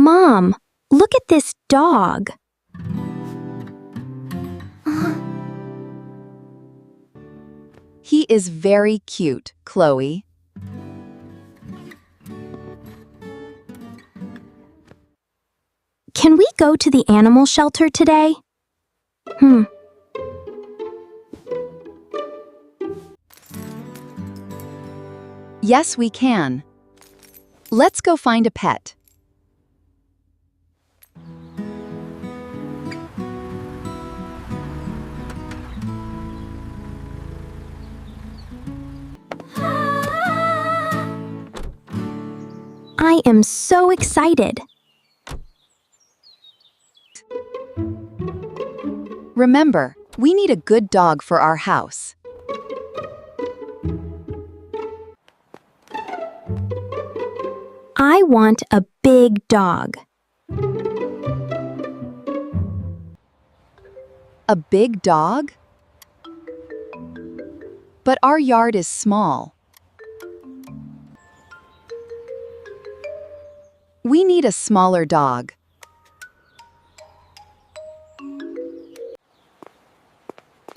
Mom, look at this dog. He is very cute, Chloe. Can we go to the animal shelter today? Yes, we can. Let's go find a pet. I am so excited. Remember, we need a good dog for our house. I want a big dog. A big dog? But our yard is small. We need a smaller dog.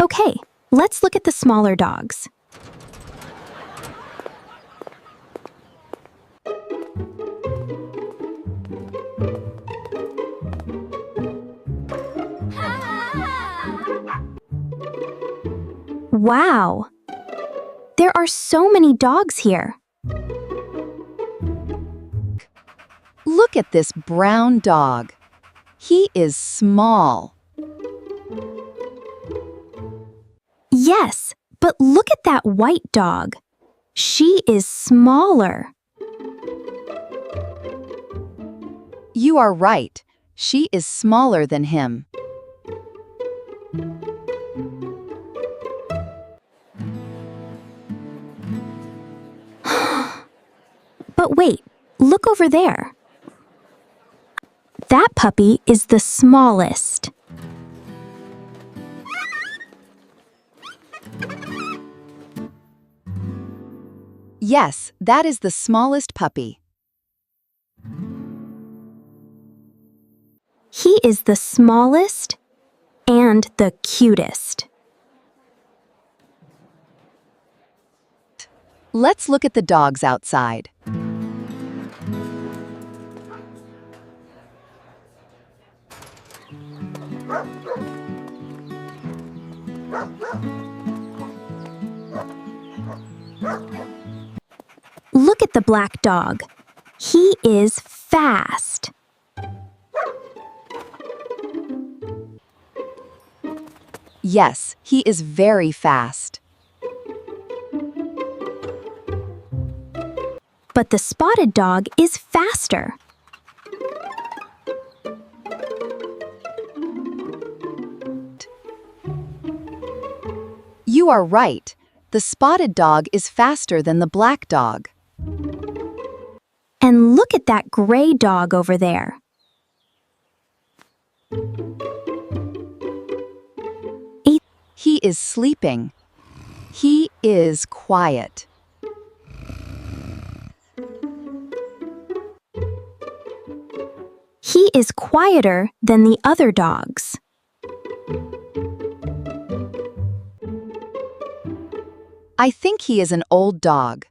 Okay, let's look at the smaller dogs. Wow! There are so many dogs here. Look at this brown dog. He is small. Yes, but look at that white dog. She is smaller. You are right. She is smaller than him. But wait, look over there. That puppy is the smallest. Yes, that is the smallest puppy. He is the smallest and the cutest. Let's look at the dogs outside. Look at the black dog. He is fast. Yes, he is very fast. But the spotted dog is faster. You are right. The spotted dog is faster than the black dog. And look at that gray dog over there. He is sleeping. He is quiet. He is quieter than the other dogs. I think he is an old dog.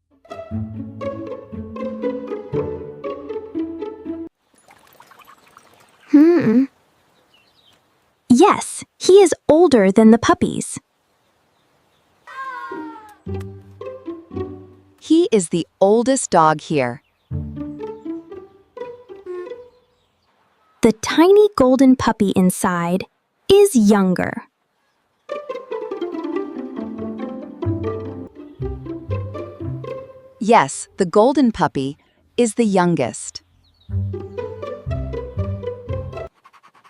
Yes, he is older than the puppies. He is the oldest dog here. The tiny golden puppy inside is younger. Yes, the golden puppy is the youngest.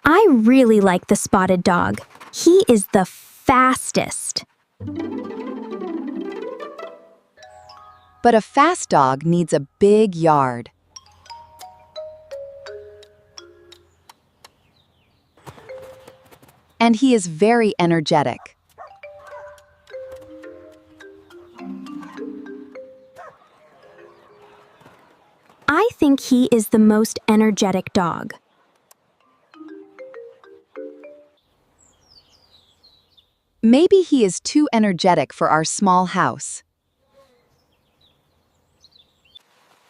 I really like the spotted dog. He is the fastest. But a fast dog needs a big yard. And he is very energetic. I think think he is the most energetic dog. Maybe he is too energetic for our small house.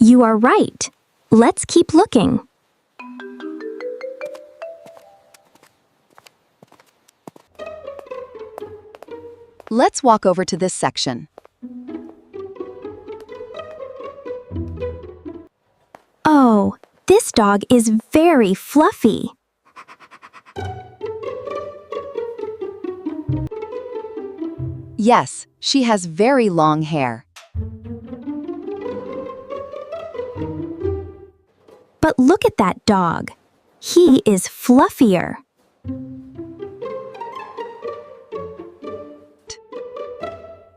You are right. Let's keep looking. Let's walk over to this section. Oh, this dog is very fluffy. Yes, she has very long hair. But look at that dog. He is fluffier.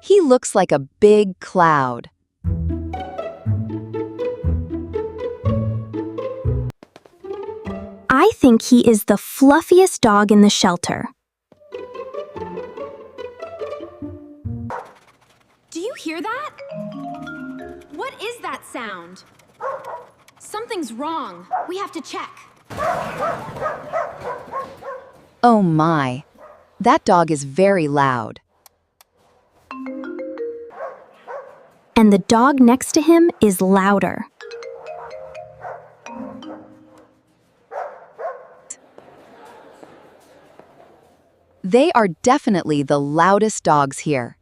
He looks like a big cloud. I think he is the fluffiest dog in the shelter. Do you hear that? What is that sound? Something's wrong. We have to check. Oh my. That dog is very loud. And the dog next to him is louder. They are definitely the loudest dogs here.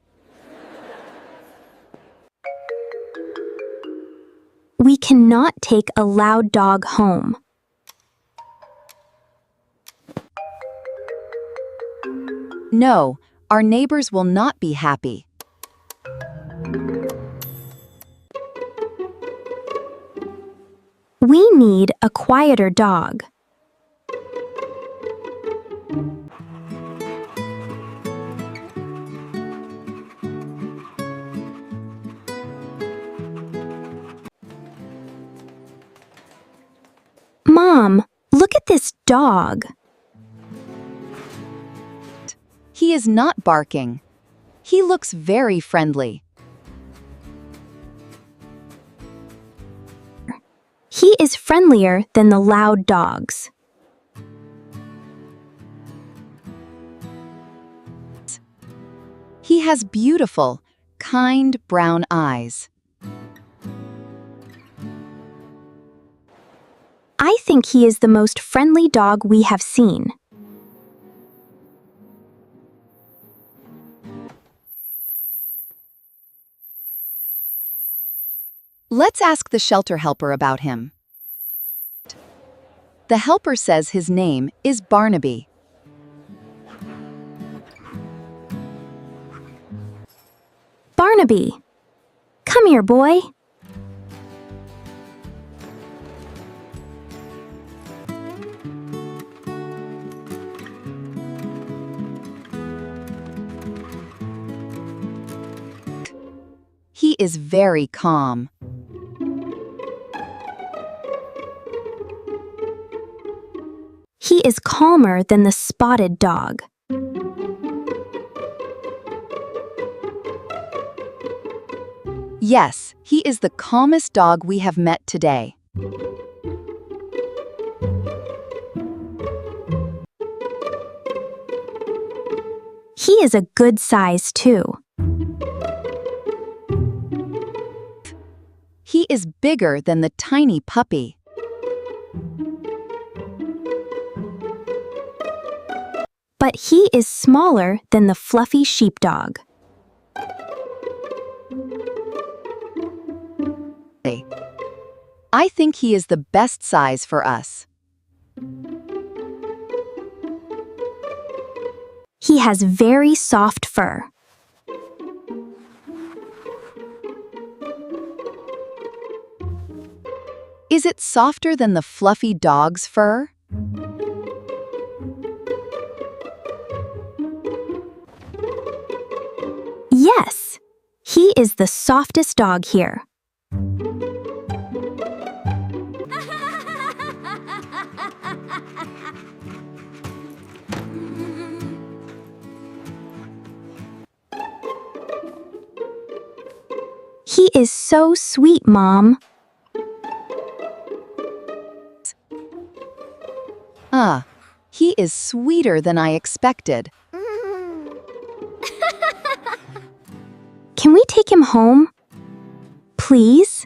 We cannot take a loud dog home. No, our neighbors will not be happy. We need a quieter dog. Mom, look at this dog. He is not barking. He looks very friendly. He is friendlier than the loud dogs. He has beautiful, kind brown eyes. I think he is the most friendly dog we have seen. Let's ask the shelter helper about him. The helper says his name is Barnaby. Barnaby, come here, boy. He is very calm. He is calmer than the spotted dog. Yes, he is the calmest dog we have met today. He is a good size, too. He is bigger than the tiny puppy. But he is smaller than the fluffy sheepdog. I think he is the best size for us. He has very soft fur. Is it softer than the fluffy dog's fur? Yes, he is the softest dog here. He is so sweet, Mom. He is sweeter than I expected. Can we take him home? Please?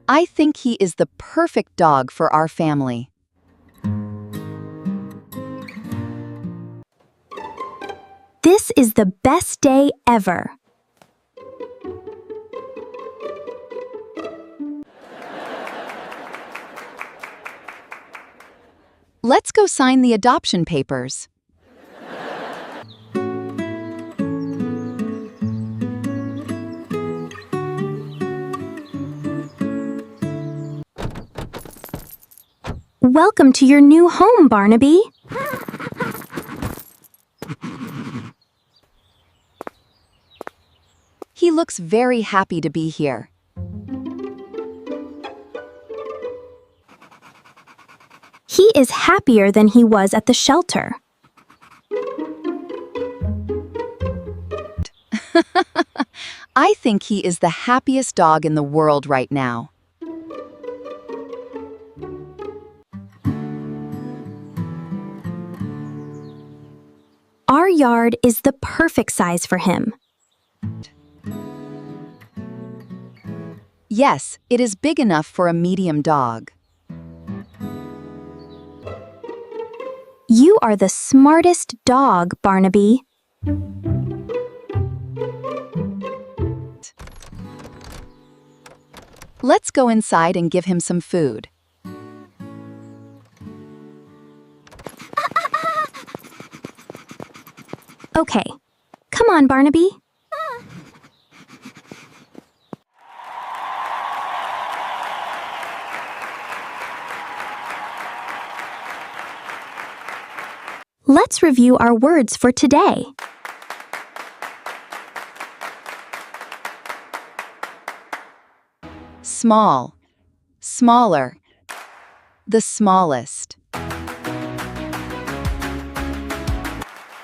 I think he is the perfect dog for our family. This is the best day ever. Let's go sign the adoption papers. Welcome to your new home, Barnaby. He looks very happy to be here. He is happier than he was at the shelter. I think he is the happiest dog in the world right now. Our yard is the perfect size for him. Yes, it is big enough for a medium dog. You are the smartest dog, Barnaby. Let's go inside and give him some food. Okay, come on, Barnaby. Let's review our words for today. Small, smaller, the smallest.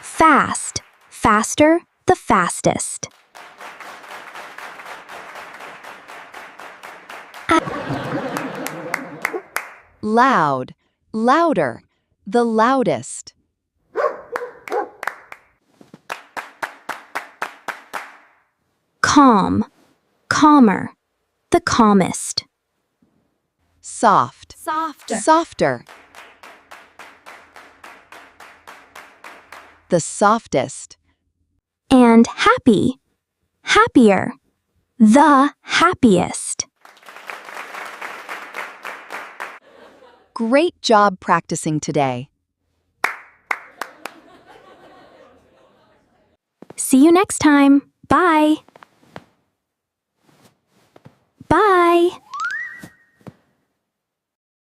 Fast, faster, the fastest. Loud, louder, the loudest. Calm, calmer, the calmest. Soft, Softer. softer, the softest. And happy, happier, the happiest. Great job practicing today. See you next time. Bye. Bye.